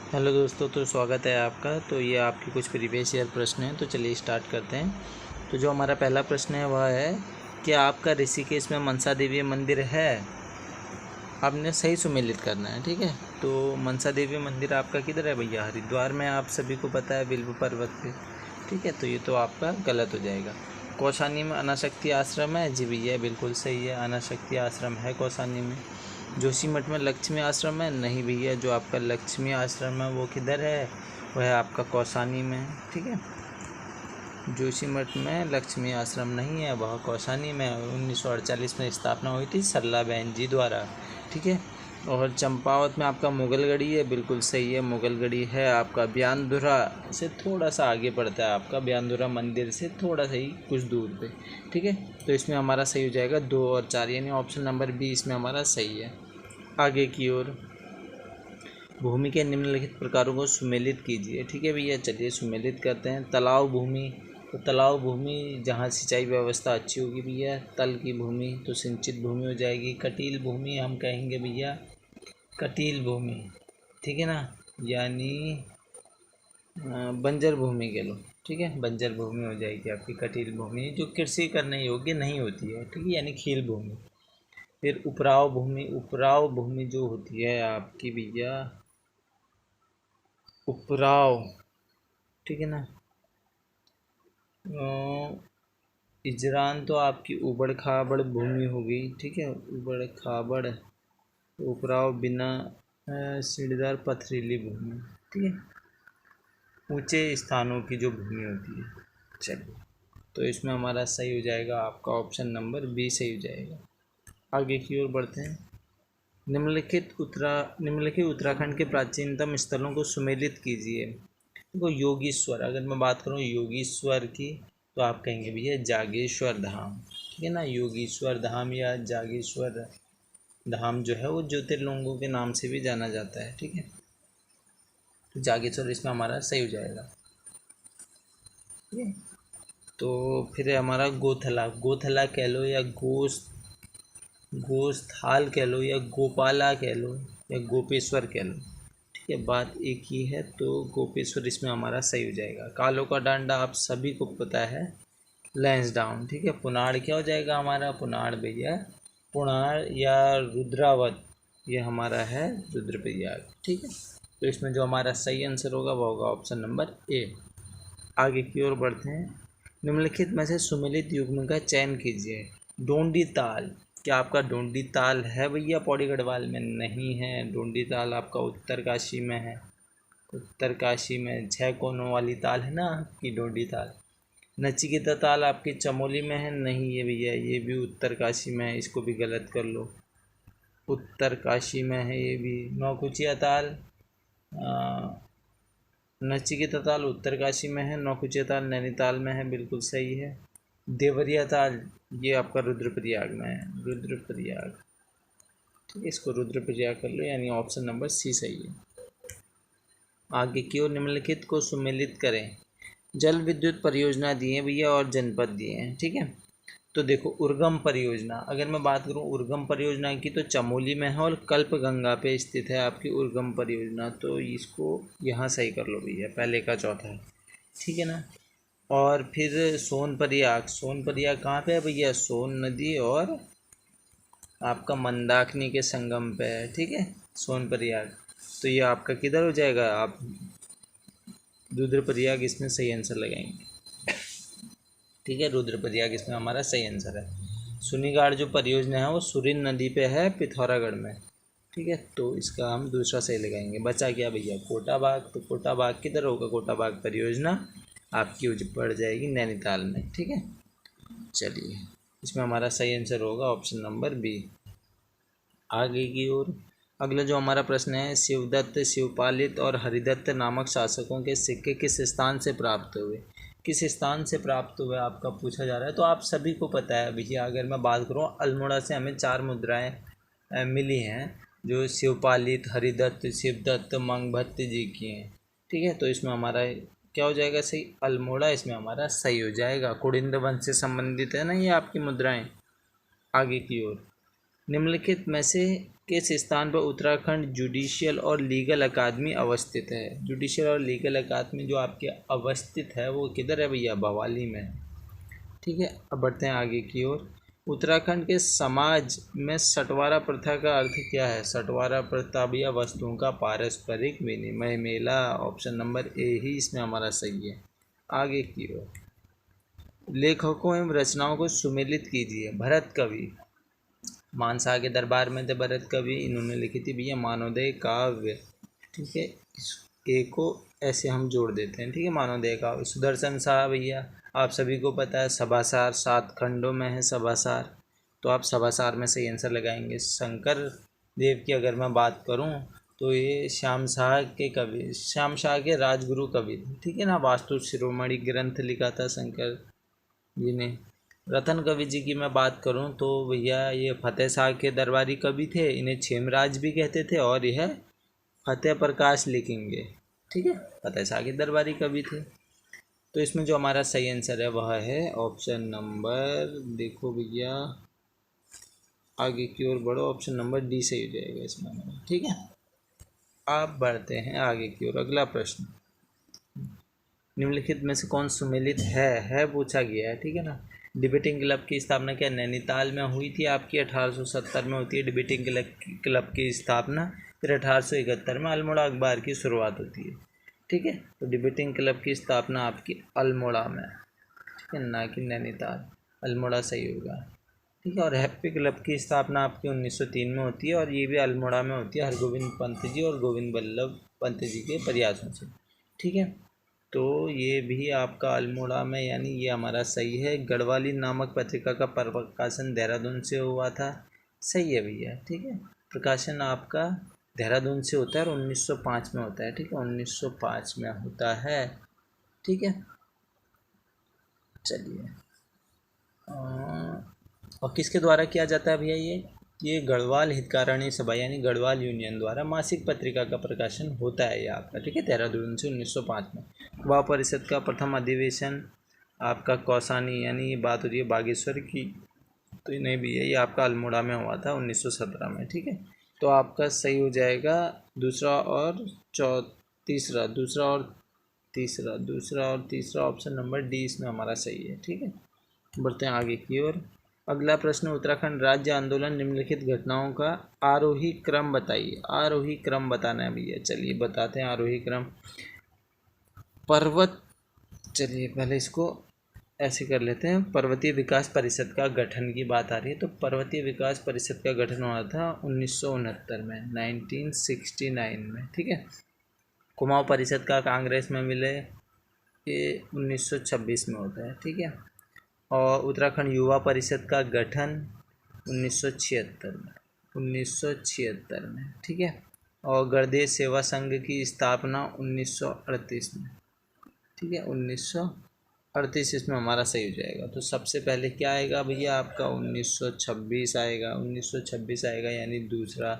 Hello दोस्तों, तो स्वागत है आपका। तो ये आपके कुछ प्रीवियस ईयर प्रश्न हैं, तो चलिए स्टार्ट करते हैं। तो जो हमारा पहला प्रश्न है वह है कि आपका ऋषिकेश में मनसा देवी मंदिर है। आपने सही सुमेलित करना है, ठीक है। तो मनसा देवी मंदिर आपका किधर है भैया? हरिद्वार में, आप सभी को पता है, बिल्व पर्वत पे, ठीक है। तो ये तो आपका गलत हो जाएगा। कौसानी में अनाशक्ति आश्रम है, जी भैया बिल्कुल सही है, अनाशक्ति आश्रम है कौसानी में। जोशीमठ में लक्ष्मी आश्रम है, नहीं भैया, जो आपका लक्ष्मी आश्रम है वो किधर है? वह है आपका कौसानी में, ठीक है। जोशीमठ में लक्ष्मी आश्रम नहीं है, वह कौसानी में 1948 में स्थापना हुई थी सरला बहन जी द्वारा, ठीक है। और चंपावत में आपका मुगलगढ़ी है, बिल्कुल सही है, मुगलगढ़ी है आपका। ब्यानधुरा से थोड़ा सा आगे पड़ता है आपका, ब्यानधुरा मंदिर से थोड़ा सा ही कुछ दूर पे, ठीक है। तो इसमें हमारा सही हो जाएगा 2 और 4, यानी ऑप्शन नंबर बी इसमें हमारा सही है। आगे की ओर, भूमि के निम्नलिखित प्रकारों को सुमेलित कीजिए, ठीक है भैया। चलिए सुमेलित करते हैं। तालाब भूमि, तो तालाब भूमि जहाँ सिंचाई व्यवस्था अच्छी होगी भैया। तल की भूमि तो सिंचित भूमि हो जाएगी। कटील भूमि हम कहेंगे भैया, कटील भूमि, ठीक है ना, यानी बंजर भूमि कह लो, ठीक है। बंजर भूमि हो जाएगी आपकी कटील भूमि, जो कृषि करने योग्य नहीं होती है, ठीक है, यानी खील भूमि। फिर उपराव भूमि, उपराव भूमि जो होती है आपकी भैया, उपराव, ठीक है ना। इजरान तो आपकी उबड़ खाबड़ भूमि हो गई, ठीक है, उबड़ खाबड़। उपराव बिना सीढ़ीदार पथरीली भूमि, ठीक है, ऊंचे स्थानों की जो भूमि होती है। चलिए, तो इसमें हमारा सही हो जाएगा आपका ऑप्शन नंबर बी सही हो जाएगा। आगे की ओर बढ़ते हैं। निम्नलिखित उत्तराखंड के प्राचीनतम स्थलों को सुमेलित कीजिए। देखो, योगीश्वर, अगर मैं बात करूँ योगीश्वर की, तो आप कहेंगे भैया जागेश्वर धाम, ठीक है ना। योगीश्वर धाम या जागेश्वर धाम जो है वो ज्योतिर्लिंगों के नाम से भी जाना जाता है, ठीक है। तो जागेश्वर इसमें हमारा सही हो जाएगा, ठीक है। तो फिर हमारा गोथला, गोथला कह लो या गोस्थाल कह लो या गोपाला कह लो या गोपेश्वर कह लो, ठीक है, बात एक ही है। तो गोपेश्वर इसमें हमारा सही हो जाएगा। कालों का डांडा आप सभी को पता है, लैंसडाउन, ठीक है। पुनाड़ क्या हो जाएगा हमारा? पुनाड़ भैया, पुनाड़ या रुद्रावत, ये हमारा है रुद्रप्रयाग, ठीक है। तो इसमें जो हमारा सही आंसर होगा वो होगा ऑप्शन नंबर ए। आगे की ओर बढ़ते हैं। निम्नलिखित में से सुमेलित युग्म का चयन कीजिए। डोंडी ताल, क्या आपका डोंडी ताल है भैया पौड़ी गढ़वाल में? नहीं है, डोंडी ताल आपका उत्तरकाशी में है। उत्तरकाशी में 6 कोनों वाली ताल है ना आपकी डोंडी ताल। नचिकेता ताल आपकी चमोली में है? नहीं है भैया, ये भी उत्तरकाशी में है, इसको भी गलत कर लो। उत्तरकाशी में है ये भी। नौकुचिया ताल, नचिकेता ताल उत्तरकाशी में है, नौकुचिया ताल नैनीताल में है, बिल्कुल सही है। देवरिया ताल ये आपका रुद्रप्रयाग में है, रुद्रप्रयाग, ठीक है, इसको रुद्रप्रयाग कर लो, यानी ऑप्शन नंबर सी सही है। आगे की ओर, निम्नलिखित को सुमेलित करें। जल विद्युत परियोजना दिए हैं भैया और जनपद दिए हैं, ठीक है। तो देखो, उर्गम परियोजना, अगर मैं बात करूं उर्गम परियोजना की, तो चमोली में है और कल्पगंगा पे स्थित है आपकी उर्गम परियोजना। तो इसको यहाँ सही कर लो भैया, पहले का चौथा है, ठीक है ना। और फिर सोनप्रयाग, सोनप्रयाग कहाँ पे है भैया? सोन नदी और आपका मंदाकिनी के संगम पे है, ठीक है, सोनप्रयाग। तो ये आपका किधर हो जाएगा? आप रुद्रप्रयाग इसमें सही आंसर लगाएंगे, ठीक है, रुद्रप्रयाग इसमें हमारा सही आंसर है। सुनीगाड़ जो परियोजना है वो सुरिन नदी पे है पिथौरागढ़ में, ठीक है। तो इसका हम दूसरा सही लगाएंगे। बचा क्या भैया? कोटा बाग, तो कोटा बाग किधर होगा? कोटा बाग परियोजना आपकी पड़ जाएगी नैनीताल में, ठीक है। चलिए, इसमें हमारा सही आंसर होगा ऑप्शन नंबर बी। आगे की ओर, अगला जो हमारा प्रश्न है, शिवदत्त, शिवपालित और हरिदत्त नामक शासकों के सिक्के किस स्थान से प्राप्त हुए? किस स्थान से प्राप्त हुए आपका पूछा जा रहा है। तो आप सभी को पता है भैया, अगर मैं बात करूँ अल्मोड़ा से हमें 4 मुद्राएं मिली हैं, जो शिवपालित, हरिदत्त, शिवदत्त, मंगभत्त जी की हैं, ठीक है। तो इसमें हमारा क्या हो जाएगा सही? अल्मोड़ा इसमें हमारा सही हो जाएगा। कुड़िंद वंश से संबंधित है ना ये आपकी मुद्राएं। आगे की ओर, निम्नलिखित में से किस स्थान पर उत्तराखंड जुडिशियल और लीगल अकादमी अवस्थित है? जुडिशियल और लीगल अकादमी जो आपके अवस्थित है वो किधर है भैया? भवाली में। ठीक है, अब बढ़ते हैं आगे की ओर। उत्तराखंड के समाज में सटवारा प्रथा का अर्थ क्या है? सटवारा प्रथा भैया वस्तुओं का पारस्परिक विनिमय मेला। ऑप्शन नंबर ए ही इसमें हमारा सही है। आगे की ओर, लेखकों एवं रचनाओं को सुमेलित कीजिए। भरत कवि, मानसा के दरबार में थे भरत कवि, इन्होंने लिखी थी भैया मानवोदय काव्य। ठीक है, इस ए को ऐसे हम जोड़ देते हैं। ठीक है, मानवोदय काव्य। सुदर्शन शाह भैया आप सभी को पता है, सभासार 7 खंडों में है सभासार, तो आप सभासार में सही आंसर लगाएंगे। शंकर देव की अगर मैं बात करूं तो ये श्याम शाह के कवि, श्याम शाह के राजगुरु कवि थे। ठीक है ना, वास्तु शिरोमणि ग्रंथ लिखा था शंकर जी ने। रतन कवि जी की मैं बात करूं तो भैया ये फतेह शाह के दरबारी कवि थे, इन्हें छेमराज भी कहते थे, और यह फतेह प्रकाश लिखेंगे। ठीक है, फतेह शाह के दरबारी कवि थे। तो इसमें जो हमारा सही आंसर है वह है ऑप्शन नंबर, देखो भैया आगे की ओर बढ़ो, ऑप्शन नंबर डी सही हो जाएगा इसमें हमारा। ठीक है, आप बढ़ते हैं आगे की ओर। अगला प्रश्न, निम्नलिखित में से कौन सुमेलित है पूछा गया है। ठीक है ना। डिबेटिंग क्लब की स्थापना क्या नैनीताल में हुई थी आपकी? 1870 में होती है डिबेटिंग क्लब की स्थापना। फिर 1871 में अल्मोड़ा अखबार की शुरुआत होती है। ठीक है, तो डिबेटिंग क्लब की स्थापना आपकी अल्मोड़ा में, ठीक है, ना कि नैनीताल। अल्मोड़ा सही होगा। ठीक है, और हैप्पी क्लब की स्थापना आपकी 1903 में होती है, और ये भी अल्मोड़ा में होती है, हरगोविंद पंत जी और गोविंद बल्लभ पंत जी के प्रयासों से। ठीक है, तो ये भी आपका अल्मोड़ा में, यानी ये हमारा सही है। गढ़वाली नामक पत्रिका का प्रकाशन देहरादून से हुआ था, सही है भैया। ठीक है, प्रकाशन आपका देहरादून से होता है और 1905 में होता है। ठीक है, 1905 में होता है। ठीक है, चलिए, और किसके द्वारा किया जाता है भैया? ये गढ़वाल हितकारिणी सभा यानी गढ़वाल यूनियन द्वारा मासिक पत्रिका का प्रकाशन होता है ये आपका। ठीक है, देहरादून से 1905 में। युवा परिषद का प्रथम अधिवेशन आपका कौसानी, यानी बात हो रही है बागेश्वर की, तो नहीं भी है, ये आपका अल्मोड़ा में हुआ था 1917 में। ठीक है, तो आपका सही हो जाएगा दूसरा और तीसरा, दूसरा और तीसरा ऑप्शन नंबर डी इसमें हमारा सही है। ठीक है, बढ़ते हैं आगे की ओर। अगला प्रश्न, उत्तराखंड राज्य आंदोलन निम्नलिखित घटनाओं का आरोही क्रम बताइए। आरोही क्रम बताना है भैया, चलिए बताते हैं आरोही क्रम। चलिए पहले इसको ऐसे कर लेते हैं। पर्वतीय विकास परिषद का गठन की बात आ रही है, तो पर्वतीय विकास परिषद का गठन हुआ था 1969 में, 1969 में। ठीक है, कुमाऊं परिषद का कांग्रेस में मिले, ये 1926 में होता है। ठीक है, और उत्तराखंड युवा परिषद का गठन 1976 में। ठीक है, और गणदेश सेवा संघ की स्थापना 1938 में। ठीक है, 1938 इसमें हमारा सही हो जाएगा। तो सबसे पहले क्या आएगा भैया आपका? 1926 आएगा, 1926 आएगा यानी दूसरा।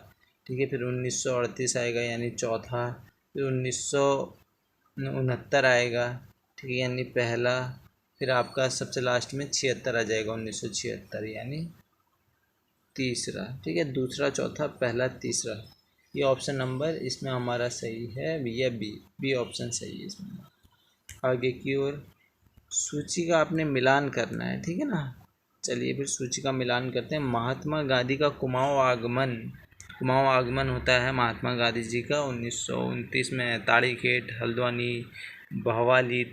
ठीक है, फिर 1938 आएगा यानी चौथा, फिर 1969 आएगा, ठीक है, यानी पहला, फिर आपका सबसे लास्ट में 76 आ जाएगा, 1976 यानी तीसरा। ठीक है, दूसरा, चौथा, पहला, तीसरा, ये ऑप्शन नंबर इसमें हमारा सही है भैया, बी ऑप्शन सही है इसमें। आगे की ओर, सूची का आपने मिलान करना है। ठीक है ना, चलिए फिर सूची का मिलान करते हैं। महात्मा गांधी का कुमाऊं आगमन होता है महात्मा गांधी जी का 1929 में। ताड़ीखेत, हल्द्वानी, भवाली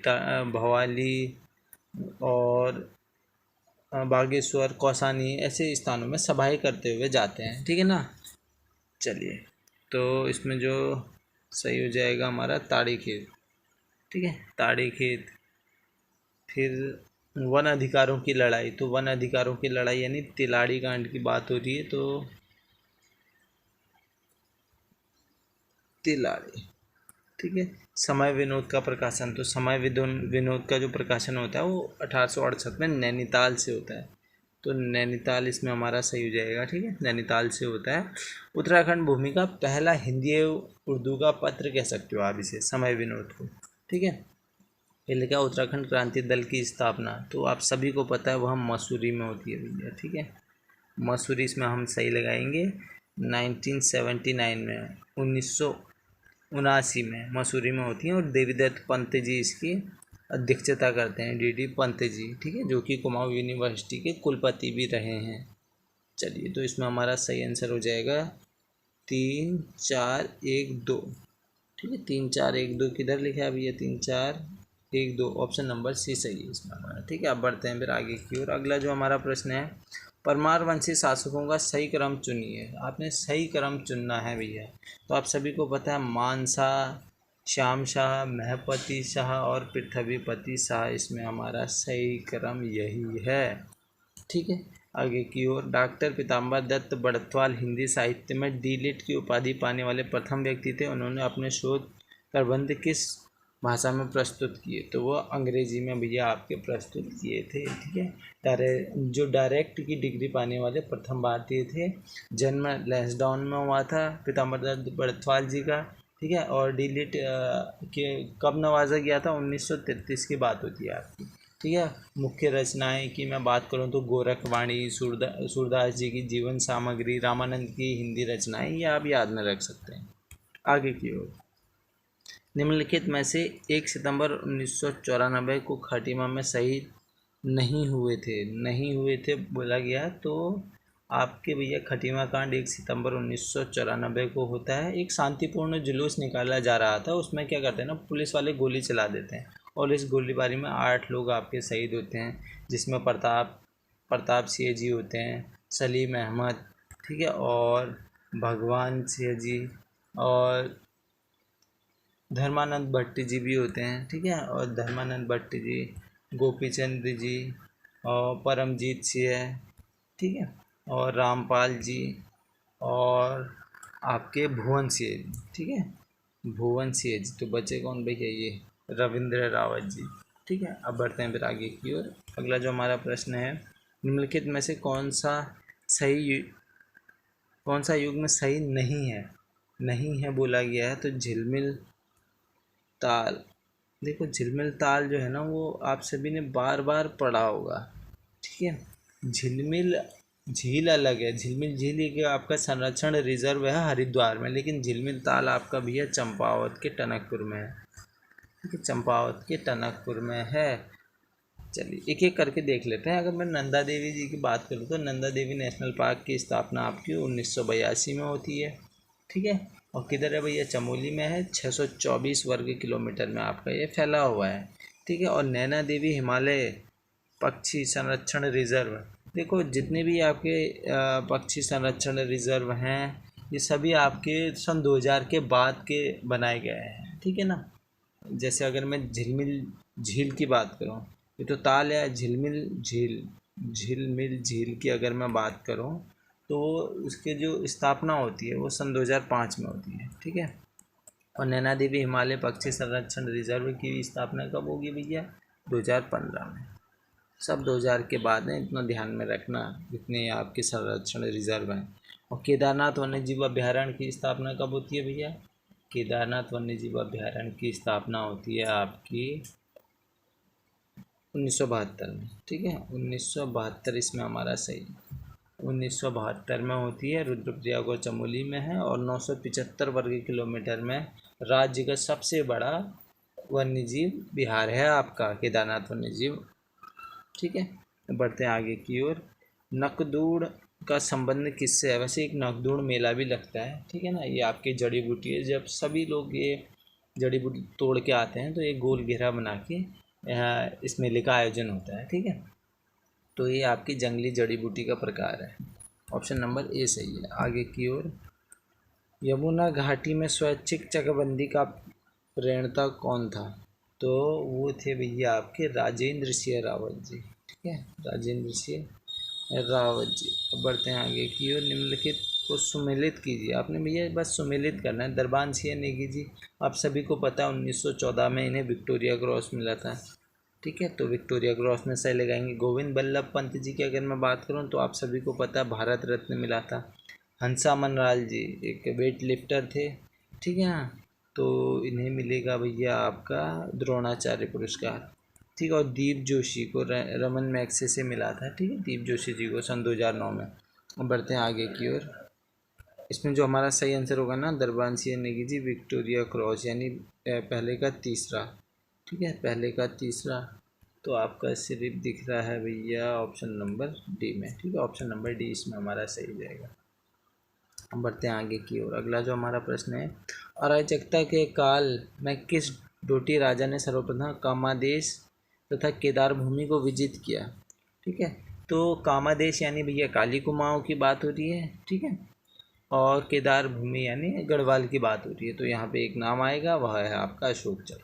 और बागेश्वर, कौसानी, ऐसे स्थानों में सभाएं करते हुए जाते हैं। ठीक है ना, चलिए, तो इसमें जो सही हो जाएगा हमारा ताड़ीखेत। ठीक है, ताड़ीखेत। फिर वन अधिकारों की लड़ाई, तो वन अधिकारों की लड़ाई यानी तिलाड़ी कांड की बात हो रही है, तो तिलाड़ी। ठीक है, समय विनोद का प्रकाशन, तो समय विनोद का जो प्रकाशन होता है वो 1868 में नैनीताल से होता है, तो नैनीताल इसमें हमारा सही हो जाएगा। ठीक है, नैनीताल से होता है। उत्तराखंड भूमि का पहला हिंदी एवं उर्दू का पत्र कह सकते हो आप इसे, समय विनोद को। ठीक है, ये लिखा उत्तराखंड क्रांति दल की स्थापना, तो आप सभी को पता है वह मसूरी में होती है भैया। ठीक है, मसूरी इसमें हम सही लगाएंगे। 1979 में, 1979 में मसूरी में होती हैं। और देवीदत्त पंत जी इसकी अध्यक्षता करते हैं, DD पंत जी, ठीक है, जो कि कुमाऊं यूनिवर्सिटी के कुलपति भी रहे हैं। चलिए, तो इसमें हमारा सही आंसर हो जाएगा 3 4 1 2, ठीक है। 3 4 1 2 किधर लिखा है अभी? ये 3 4 1 2, ऑप्शन नंबर सी सही है इसमें हमारा, ठीक है। अब बढ़ते हैं फिर आगे की ओर। अगला जो हमारा प्रश्न है, परमारवंशी शासकों का सही क्रम चुनिए। आपने सही क्रम चुनना है भैया। तो आप सभी को पता है, मानशाह, श्याम शाह, महपति शाह और पृथ्वीपति शाह, इसमें हमारा सही क्रम यही है, ठीक है। आगे की ओर, डॉक्टर पीताम्बर दत्त बड़त्वाल हिंदी साहित्य में D.Litt की उपाधि पाने वाले प्रथम व्यक्ति थे। उन्होंने अपने शोध प्रबंध किस भाषा में प्रस्तुत किए? तो वो अंग्रेजी में भैया आपके प्रस्तुत किए थे, ठीक है। जो डायरेक्ट की डिग्री पाने वाले प्रथम भारतीय थे। जन्म लैंसडाउन में हुआ था पीताम्बर दत्त बड़त्वाल जी का, ठीक है। और D.Litt के कब नवाजा गया था? 1933 की बात होती है आपकी, ठीक है। मुख्य रचनाएं की मैं बात करूं तो गोरखवाणी, सूरदास जी की जीवन सामग्री, रामानंद की हिंदी रचनाएं, ये आप याद में रख सकते हैं। आगे की ओर, निम्नलिखित में से 1 सितंबर 1994 को खटीमा में शहीद नहीं हुए थे बोला गया। तो आपके भैया खटीमा कांड 1 सितंबर 1994 को होता है। एक शांतिपूर्ण जुलूस निकाला जा रहा था, उसमें क्या करते हैं ना, पुलिस वाले गोली चला देते हैं और इस गोलीबारी में 8 लोग आपके शहीद होते हैं, जिसमें प्रताप सिंह जी होते हैं, सलीम अहमद, ठीक है, और भगवान सिंह जी और धर्मानंद भट्ट जी भी होते हैं, ठीक है। और धर्मानंद भट्ट जी, गोपीचंद जी और परमजीत सिंह, ठीक है, और रामपाल जी और आपके भुवन सिंह जी, ठीक है, भुवन सिंह जी। तो बचे कौन भैया? ये रविंद्र रावत जी, ठीक है। अब बढ़ते हैं फिर आगे की ओर। अगला जो हमारा प्रश्न है, निम्नलिखित में से कौन सा युग में सही नहीं है बोला गया है? तो झिलमिल ताल। देखो, झिलमिल ताल जो है ना, वो आप सभी ने बार बार पढ़ा होगा, ठीक है। झिलमिल झील अलग है, झिलमिल झील एक आपका संरक्षण रिजर्व है हरिद्वार में, लेकिन झिलमिल ताल आपका भैया चंपावत के टनकपुर में है, ठीक है, चंपावत के टनकपुर में है। चलिए, एक एक करके देख लेते हैं। अगर मैं नंदा देवी जी की बात करूँ तो नंदा देवी नेशनल पार्क की स्थापना आपकी 1982 में होती है, ठीक है। और किधर है भैया? चमोली में है। 624 वर्ग किलोमीटर में आपका ये फैला हुआ है, ठीक है। और नैना देवी हिमालय पक्षी संरक्षण रिजर्व, देखो जितने भी आपके पक्षी संरक्षण रिजर्व हैं, ये सभी आपके सन 2000 के बाद के बनाए गए हैं, ठीक है ना। जैसे अगर मैं झिलमिल झील की बात करूँ, ये तो ताल है। झिलमिल झील की अगर मैं बात करूँ तो उसके जो स्थापना होती है वो सन 2005 में होती है, ठीक है। और नैना देवी हिमालय पक्षी संरक्षण रिजर्व की स्थापना कब होगी भैया? 2015 में। सब 2000 के बाद है, इतना ध्यान में रखना जितने आपके संरक्षण रिजर्व हैं। और केदारनाथ वन्यजीव अभ्यारण्य की स्थापना कब होती है भैया? केदारनाथ वन्यजीव अभ्यारण्य की स्थापना होती है आपकी 1972 में, ठीक है। 1972 इसमें हमारा सही, 1972 में होती है। रुद्रप्रयाग और चमोली में है। और 975 वर्ग किलोमीटर में राज्य का सबसे बड़ा वन्यजीव विहार है आपका केदारनाथ वन्यजीव, ठीक है। बढ़ते हैं आगे की ओर। नकदूड़ का संबंध किससे है? वैसे एक नकदूड़ मेला भी लगता है, ठीक है ना। ये आपकी जड़ी बूटी है। जब सभी लोग ये जड़ी बूटी तोड़ के आते हैं तो एक गोल घेरा बना के इस मेले का आयोजन होता है, ठीक है। तो ये आपकी जंगली जड़ी बूटी का प्रकार है। ऑप्शन नंबर ए सही है। आगे की ओर, यमुना घाटी में स्वैच्छिक चकबंदी का प्रणेता कौन था? तो वो थे भैया आपके राजेंद्र सिंह रावत जी, ठीक है, राजेंद्र सिंह रावत जी। अब बढ़ते हैं आगे की ओर। निम्नलिखित को सुमेलित कीजिए। आपने भैया बस सुमेलित करना है। दरबान सिंह नेगी जी, आप सभी को पता है 1914 में इन्हें विक्टोरिया क्रॉस मिला था, ठीक है। तो विक्टोरिया क्रॉस में सही लगाएंगे। गोविंद बल्लभ पंत जी की अगर मैं बात करूं तो आप सभी को पता है भारत रत्न मिला था। हंसा मनराल जी एक वेट लिफ्टर थे, ठीक है ना। तो इन्हें मिलेगा भैया आपका द्रोणाचार्य पुरस्कार, ठीक है। और दीप जोशी को रमन मैग्सेसे से मिला था, ठीक है, दीप जोशी जी को सन 2009 में। अब बढ़ते हैं आगे की ओर। इसमें जो हमारा सही आंसर होगा ना, दरबानसिया नेगी विक्टोरिया क्रॉस, यानी पहले का तीसरा। ठीक है, पहले का तीसरा। तो आपका सिर्फ दिख रहा है भैया ऑप्शन नंबर डी में। ठीक है, ऑप्शन नंबर डी इसमें हमारा सही हो जाएगा। हम बढ़ते हैं आगे की ओर। अगला जो हमारा प्रश्न है, अराजकता के काल में किस डोटी राजा ने सर्वप्रथम कामादेश तथा केदार भूमि को विजित किया? ठीक है, तो कामादेश यानी भैया काली कुमाऊँ की बात हो रही है। ठीक है, और केदार भूमि यानी गढ़वाल की बात हो रही है। तो यहाँ पे एक नाम आएगा, वह है आपका अशोक चल।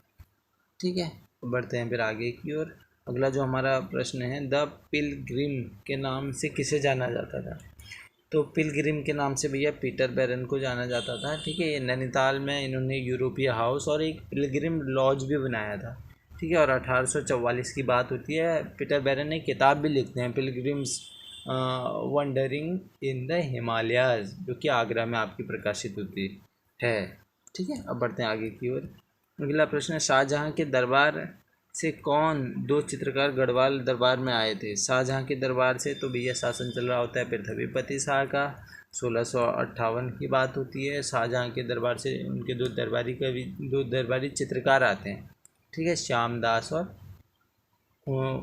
ठीक है, बढ़ते हैं फिर आगे की ओर। अगला जो हमारा प्रश्न है, द पिलग्रिम के नाम से किसे जाना जाता था? तो पिलग्रिम के नाम से भैया पीटर बैरन को जाना जाता था। ठीक है, ये नैनीताल में इन्होंने यूरोपीय हाउस और एक पिलग्रिम लॉज भी बनाया था। ठीक है, और 1844 की बात होती है। पीटर बैरन ने किताब भी लिखते हैं, pilgrims wondering in the Himalayas, जो कि आगरा में आपकी प्रकाशित होती है। ठीक है, अब बढ़ते हैं आगे की ओर। अगला प्रश्न है, शाहजहाँ के दरबार से कौन दो चित्रकार गढ़वाल दरबार में आए थे? शाहजहाँ के दरबार से तो भैया शासन चल रहा होता है पृथ्वीपति शाह का, 1658 की बात होती है। शाहजहाँ के दरबार से उनके दो दरबारी चित्रकार आते हैं। ठीक है, श्यामदास और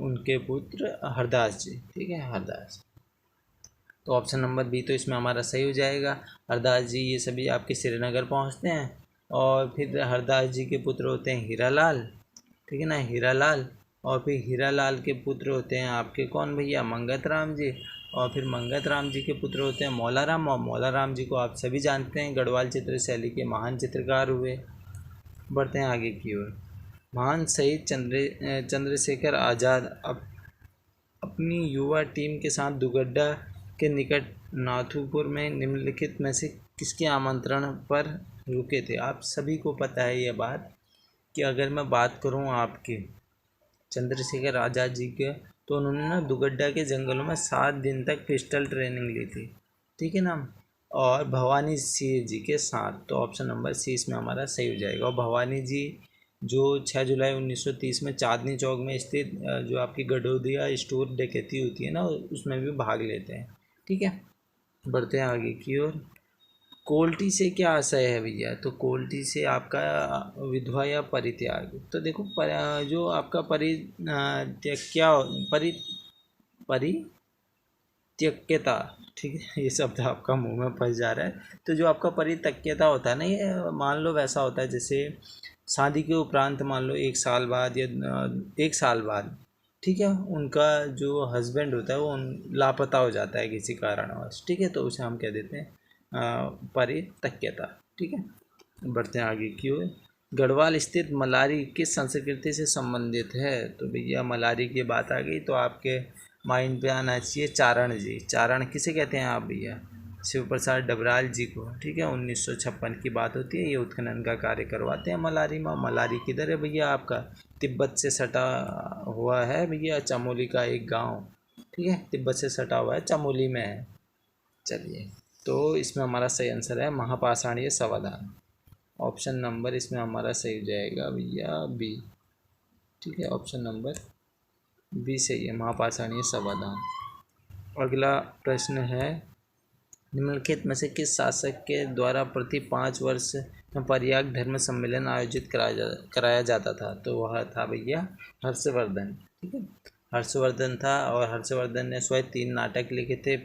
उनके पुत्र हरदास जी। ठीक है, हरदास। तो ऑप्शन नंबर बी तो इसमें हमारा सही हो जाएगा। हरदास जी ये सभी आपके श्रीनगर पहुंचते हैं, और फिर हरदास जी के पुत्र होते हैं हीरालाल। ठीक है ना, हीरालाल। और फिर हीरालाल के पुत्र होते हैं आपके कौन भैया? मंगत राम जी। और फिर मंगत राम जी के पुत्र होते हैं मौलाराम, और मौलाराम जी को आप सभी जानते हैं, गढ़वाल चित्र शैली के महान चित्रकार हुए। बढ़ते हैं आगे की ओर। महान शहीद चंद्रशेखर आज़ाद अपनी युवा टीम के साथ दुगड्डा के निकट नाथुपुर में निम्नलिखित में से किसके आमंत्रण पर रुके थे? आप सभी को पता है ये बात कि अगर मैं बात करूं आपके चंद्रशेखर आज़ाद जी के, तो उन्होंने ना दुगड्डा के जंगलों में 7 दिन तक पिस्टल ट्रेनिंग ली थी। ठीक है ना, और भवानी सिंह जी के साथ। तो ऑप्शन नंबर सी इसमें हमारा सही हो जाएगा। और भवानी जी जो 6 जुलाई 1930 में चांदनी चौक में स्थित जो आपकी गडोदिया स्टोर डकैती होती है ना, उसमें भी भाग लेते हैं। ठीक है, बढ़ते हैं आगे की ओर। कोल्टी से क्या आशय है भैया? तो कोल्टी से आपका विधवा या परित्याग। तो देखो जो आपका परित्यक्यता। ठीक है, ये शब्द आपका मुंह में फंस जा रहा है। तो जो आपका परित्यक्यता होता है ना, ये मान लो वैसा होता है जैसे शादी के उपरांत, मान लो 1 साल बाद या 1 साल बाद, ठीक है, उनका जो हस्बैंड होता है वो लापता हो जाता है किसी कारणवश। ठीक है, तो उसे हम कह देते हैं परित्यक्यता। ठीक है, बढ़ते हैं आगे की ओर। गढ़वाल स्थित मलारी किस संस्कृति से संबंधित है? तो भैया मलारी की बात आ गई तो आपके माइंड पे आना चाहिए चारण जी। चारण किसे कहते हैं आप भैया? शिव प्रसाद डबराल जी को। ठीक है, 1956 की बात होती है, ये उत्खनन का कार्य करवाते हैं मलारी में। मलारी किधर है भैया? आपका तिब्बत से सटा हुआ है भैया, चमोली का एक गांव। ठीक है, तिब्बत से सटा हुआ है, चमोली में है। चलिए, तो इसमें हमारा सही आंसर है महापाषाणीय समाधान। ऑप्शन नंबर इसमें हमारा सही हो जाएगा भैया बी। ठीक है, ऑप्शन नंबर बी सही है, महापाषाणीय समाधान। अगला प्रश्न है, निम्नलिखित में से किस शासक के द्वारा प्रति 5 वर्ष में प्रयाग धर्म सम्मेलन आयोजित कराया जाता था? तो वह था भैया हर्षवर्धन। ठीक है, हर्षवर्धन था, और हर्षवर्धन ने स्वयं 3 नाटक लिखे थे।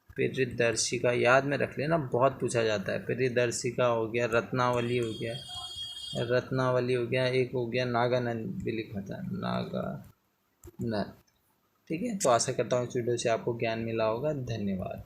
प्रियदर्शिका याद में रख लेना, बहुत पूछा जाता है। प्रियदर्शिका हो गया, रत्नावली हो गया, एक हो गया नागानंद भी लिखा था, नागानंद। ठीक है, तो आशा करता हूँ इस वीडियो से आपको ज्ञान मिला होगा। धन्यवाद।